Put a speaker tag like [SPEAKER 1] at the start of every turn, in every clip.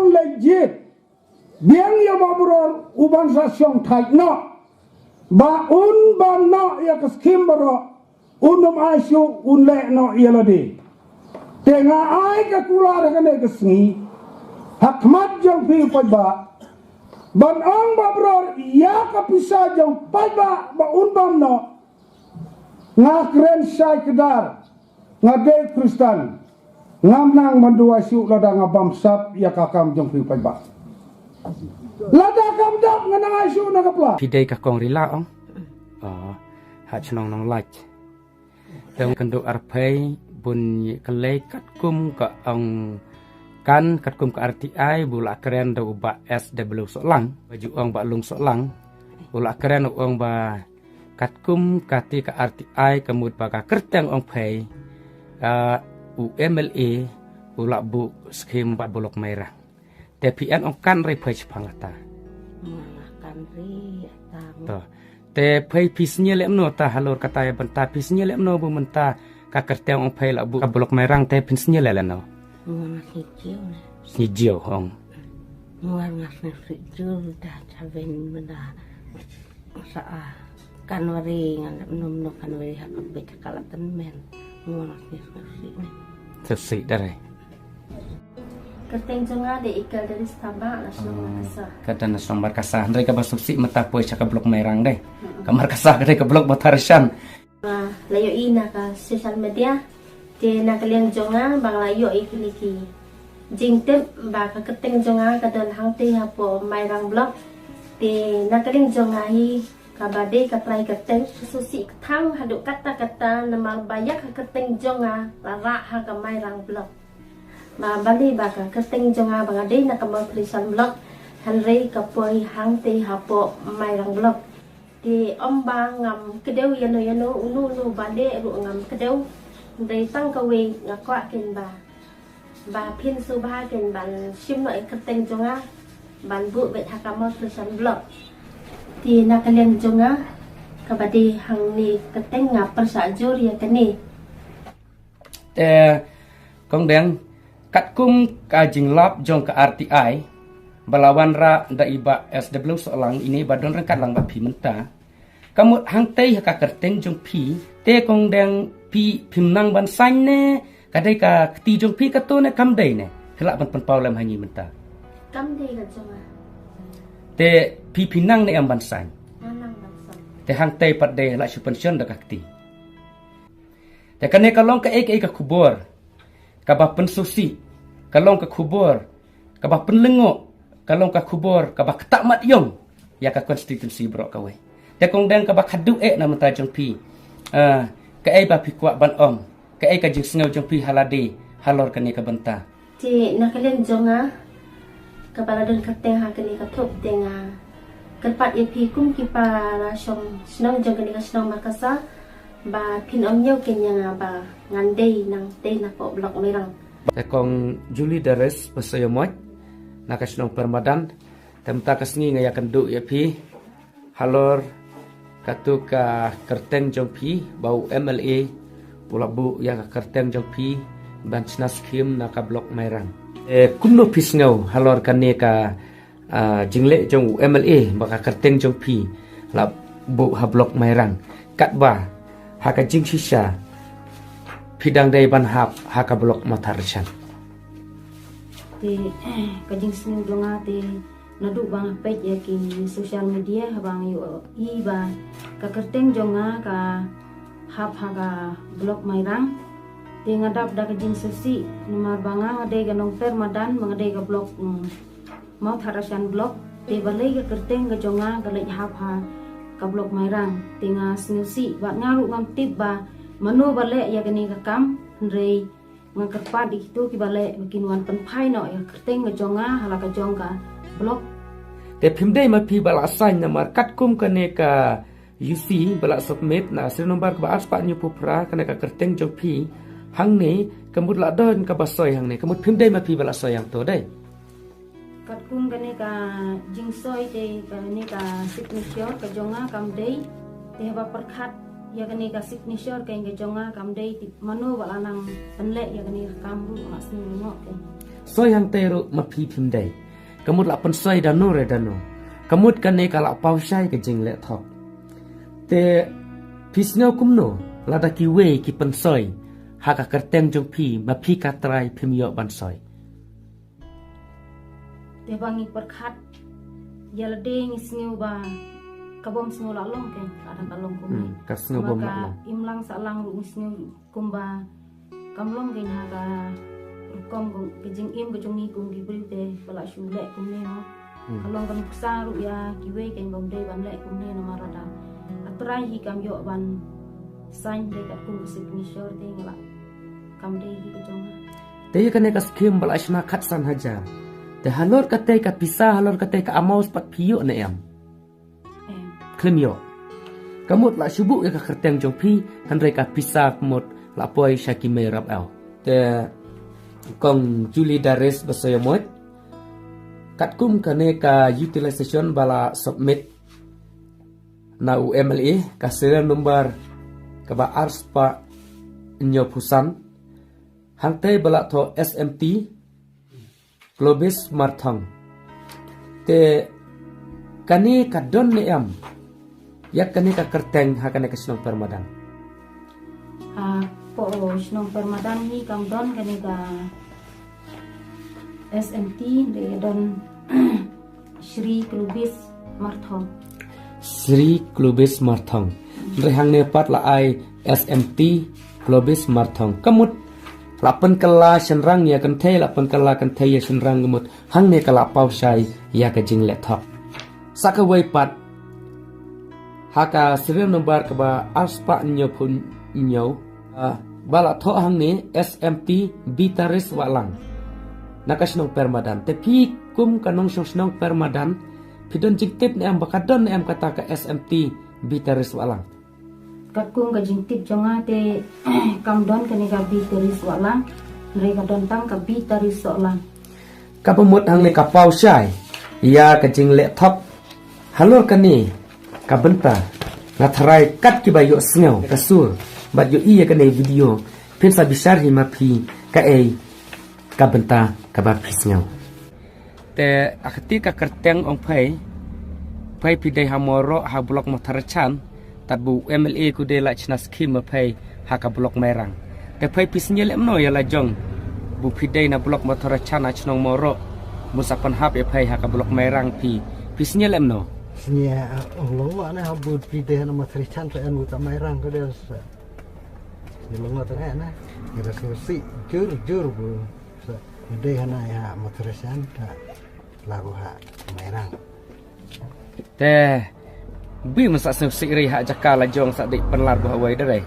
[SPEAKER 1] bang legit biang ya babror uban sasyong thai no ba un ban no ya kaskim baro unum aisyu unle no yelodi tenga ai ka kula kane kasngi hakmat jong pi ba ban ang babror ya ka pisa jong ba un ban no ngakren sai kedar ngade Kristen ngamnang mandua syuk lada ngabam sap ya kakam jong pi ba lada kam dak nganang aisyu nakapla
[SPEAKER 2] pidai ka kong rila ong ha chnong nong lach dong kenduk arpai bun kelai kat kum ka ong kan kat kum ka RTI bula keren do ba SW solang baju ong ba lung solang bula keren ong ba kat kum kati ka RTI kemud ba ka kerteng ong pai UMLA bula bu skim ba bulok merah TPN ong kan re pai chpangata
[SPEAKER 3] kan re
[SPEAKER 2] to te pai pisnya lemno ta halor kata ya benta pisnya lemno bu menta ka kerteng ong pai la bu ka bulok merang te pisnya lelano ni jio hong
[SPEAKER 3] muar ngas nafrijul dah caben benda sa kan wari ngan nom no kan wari hak bet kalatan men muar ngas
[SPEAKER 2] sesi dare
[SPEAKER 3] kerteng jonga de ikal dari Sabah nasional Markasa
[SPEAKER 2] kata nasional Markasa ndai ka basupsi mata poi ka blok merang deh ka Markasa ka blok Batarshan
[SPEAKER 3] layo ina ka social media te nakaliang jonga bang layo ikiliki jingtem ba ka kerteng jonga ka don hangte hapo mairang blok te nakaliang jonga hi ka bade ka trai kerteng susi thang haduk kata nama bayak ka kerteng jonga lara ha ka mairang blok ma bali ba ka kerteng jonga bang ade na ka tulisan blok hanrei ka poi hangte hapo mairang blok di ba ngam kedeu yano unu bade ru ngam kedeu dei tang ka we ngakwa ken ba pin su ba ken ban sim noi kerteng jonga ban bu bet hakama tulisan blok di nakalian jonga kabadi hang ni kerteng ngap persajur ya kene
[SPEAKER 2] kong deng kat kum ka jinglap jong ka RTI balawan ra da iba SW solang ini badon rengkat lang ba pi menta kamu hang tei ka kerteng jong pi te kong deng pi pimnang ban san ne kadai ka ti jong pi ka to ne kam dei ne kelak ban pau lam hanyi menta
[SPEAKER 3] kam dei ka jonga
[SPEAKER 2] te pi pinang ne am ban san
[SPEAKER 3] nanang ban san
[SPEAKER 2] te hang tei pat dei la suspension da ka ti te kane kalong ka ek ka kubur ka ba pensusi kalong ka kubur ka ba penlengo kalong ka kubur ka ba ketak mat yong ya ka konstitusi bro ka we te kong deng ka ba khadu na menta jong pi ka ai ba pi kwa ban om ka ai ka jing snau jong pi halade halor kane ka benta
[SPEAKER 3] ti nakalian jonga kepala dan kerteng ha kene ka thop tenga kerpat ye pi kum ki para song snong jong kene ka snong Markasa ba pin om nyau kenya ba ngandei nang te na po blok merang
[SPEAKER 2] te kong Julie Dares pasayo mot na ka snong permadan temta kasngi ngaya kendu ye pi halor katu ka kerteng jong pi bau MLA pula bu ya ka kerteng jong pi ban snas kim na ka blok merang kumno pisngau halor kane ka jingle jong MLA baka kerteng jong pi la bu ha blok merang kat ba ha ka jing shisha pidang dai ban hap ha ka blok Matarshan
[SPEAKER 3] ti kajing sing jonga ti nadu bang page ya ki social media bang yu i ba ka kerteng jonga ka hap haga blok mairang ti ngadap da kajing susi nomor banga ngade ganong permadan mangade ka blok Matarshan blok ti balai ka kerteng ka jonga ka lej hap ha ka blok mairang ti nga snusi ba ngaru ngam tip ba manu bale ya kani ka kam rei ngkerpa di itu ki bale bikinwan penpai no ya kerteng ka jonga hala ka jongka blok
[SPEAKER 2] te phimdei ma phi bala sign namar kat kum kane ka UC bala submit na sir nomor ka aspa nyu pupra kane ka kerteng jong phi hang ne kemut la don ka basoi hang ne kemut phimdei ma phi bala soy yang to dai
[SPEAKER 3] kat kum kane ka jingsoi te kane ka signature ka jonga kam dei te ba perkhat ya kane ka signature ka jonga kam dei manu bala nang penle ya kane kam ru masnu mo ke
[SPEAKER 2] soi hang teru mapi pimdai kamut la pensoi dano re dano kamut kan ne kala pau sai ke jing le thok te pisno kumno lada ki we ki pensoi haka kerteng jong pi mapi katrai pimyo bansoi
[SPEAKER 4] te bangi perkhat yalade ngisngu ba kabom sngu la long ke ada kalong kum
[SPEAKER 2] ka sngu bom la long
[SPEAKER 4] imlang salang ru ngisngu kumba kamlong ke haga kom kejing im kejung ni kum gibri te bala shule kum ne ho kalong kan saru ya kiwe ken bom de ban le kum ne namarada atrai hi kam yo ban sign de kat kum signature te ngala kam de hi kejong
[SPEAKER 2] te kan ka skim bala shna khat san haja te halor kate ka pisa halor kate ka amaus pat piyo ne am klemyo kamut la shubu ka kerteng jong pi kan re ka pisa kamut la poi shakime rap au te kong Julie Dares basoyamot katkum kane ka utilization bala submit na UMLE ka serial number ka ba arspa nyo pusan hangte bala tho SMT Globis Marthang te kane ka don ne am yak kane ka kerteng ha kane ka Snong Permadan
[SPEAKER 4] po Snong Permadan hi kam don kane ka SMT de don Sri Klubis Marthang rehang ne pat la ai SMT Globis Marthang kamut lapan kala senrang ya kan thei lapan kala kan thei ya senrang gemut hang ne kala pau sai ya ka jing le thok sakawai pat haka serial number ka ba aspa nyo pun nyo bala tho hang ne SMT Bitaris walang naka Snong Permadan te pi kum kanong Snong Permadan pidon jiktip ne am bakadon ne am kata ka SMT Bitaris walang kat kum ka jingtip jonga te kam don kane ka Bitaris walang mereka don tang ka Bitaris walang
[SPEAKER 2] ka pemut hang ne ka pau sai ya ka jing le thok halor kani ka benta na tharai kat ki bayo sneu ka sur bat yo iya ka ne video pin sa bisar hi ma phi ka ei ka benta ka ba phi sneu te akti ka kerteng ong phai pi dei hamoro ha blok mo tharachan tat bu MLA ku de la chna skim ma phai ha ka blok merang te phai pi snel emno ya la jong bu pi dei na blok mo tharachan a chnong moro musapan hap ya phai ha ka blok merang pi snel emno
[SPEAKER 5] nya lo wa na bu pi dei na mo tharachan sa en ta merang ko de sa ni lo ngata na ngira si jur bu sa dei hana ya mo tharachan ta lagu ha merang
[SPEAKER 2] te bi masa sikri ha jakala jong sa dik penlar bu hawai dere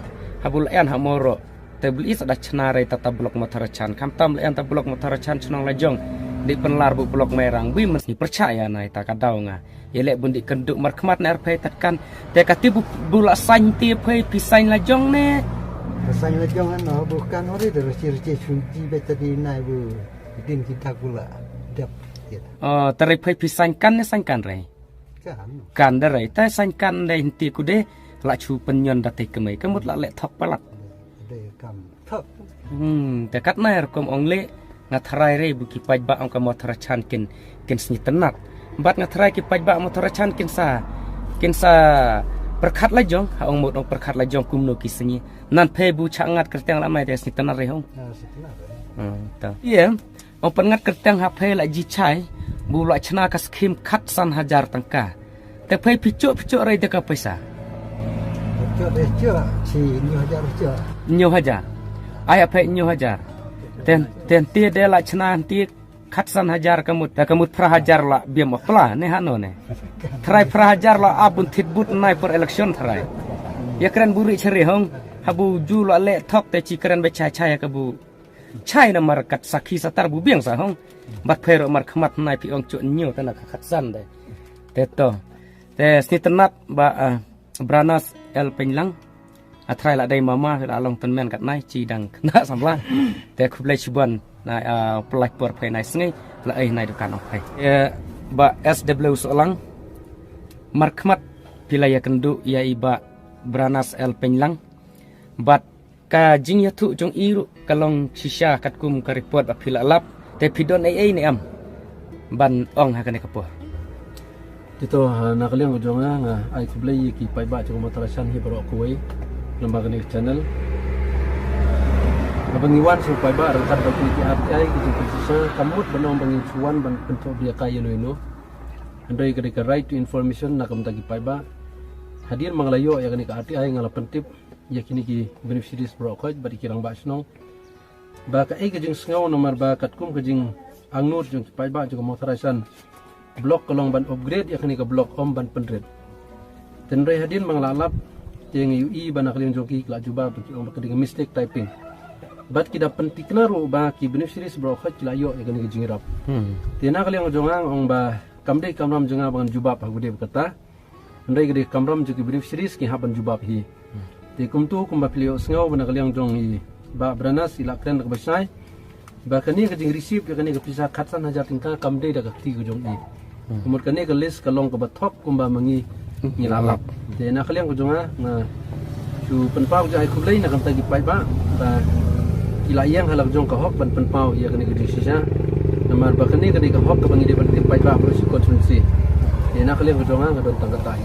[SPEAKER 2] habul en ha moro te beli sada chnare tata blok motarachan kam tam en ta blok motarachan chnong la jong dik penlar bu blok merang bi mesti percaya nai ta kadau nga yele bun dik kenduk markmat ner phe tatkan te kati bula sain ti phe pisain la jong ne
[SPEAKER 5] sain la jong an bukan ori terus circi sunci betadi nai bu din kita gula dap
[SPEAKER 2] oh tare phe pisain kan ne sain kan re kan dere ta sain kan de inti ku de la chu penyon date kemai kemut la le thok palat
[SPEAKER 5] de kam thok
[SPEAKER 2] te kat na kom ong le ngatharai re bu ki paj ba ong ka motarachan kin sni tenat bat ngatharai ki paj ba motarachan kin sa perkhat la jong ha ong mot ong perkhat la jong kumno ki sni nan phe bu changat kerteng la mai de sni tenat re hong ta ye ong pengat kerteng ha phe la ji chai bu la chna ka skim khat san hajar tangka te phe pichok re de ka paisa
[SPEAKER 5] si
[SPEAKER 2] nyo hajar ai phe nyo hajar ten ti de la chna ti khat san hajar kamut pra hajar la biam apla ne hano ne thrai pra hajar la abun thit but nai per election thrai ya kran buri chri hong habu ju la le thok te chi kran be chai ka bu chai na mar kat sakhi satar bu biang sa hong bat phero mar khmat nai pi ong chu nyo ta na khat san de te snitenat ba branas el penlang athrai la dai mama la long ten men kat nai chi dang na samla te khuble chiban na plak por phai nai sngai la ai nai dukan ok phai ba SW solang mar khmat pilaya kendu ya iba branas el penlang bat ka jing ya thu jong iru kalong shisha kat kum ka report apila lap te pidon ai ni am ban ong ha kane kapo
[SPEAKER 6] Dito nakaliang ko nga ay kublay ki paiba sa matarasan hi baro kuway lembaga ni channel. Abangiwan sa paiba ran kad bagi ki RTI ki sa kamut banong bangisuan ban bentuk dia kaya no. Andai ka right to information na kamtagi paiba. Hadir manglayo ya kani ka RTI ngala pentip ya kini ki beneficiaries baro ko bari kirang basnong. Ba ka ay kajing sngaw nomor ba katkum kajing angnur jung paiba jung matarasan. Blok kolong ban upgrade yakni ke blok om ban penred. Tenrai hadin manglalap yang UI ban nakaliang joki kla juba bagi om keding mistake typing. Bat kita pentikna ro ba ki beneficiaries bro khat layo yakni ke jingirap. Tina kaliang jongang ong ba kamdei kamram jonga ban juba pa gude kata. Tenrai gede kamram joki beneficiaries ki haban juba hi. Te kumtu kumba pilio sngaw ban nakaliang jong hi ba branas ilakren ke basai. Ba kani ke jing receive yakni ke pisa khatsan hajar tingka kamdei da ke ti jong ni. Kemudian kani ke list kalong ke batok kumba mangi ngilalap. Jadi nak kalian kujunga na su penpau jai kublai nak kamta gipai ba ba ilayang halak jong kahok ban penpau ia kani ke disisa. Namar ba kani ke hok ke bangi de ban gipai ba pro konsulsi. Jadi nak kalian kujunga ngadon tanggatai.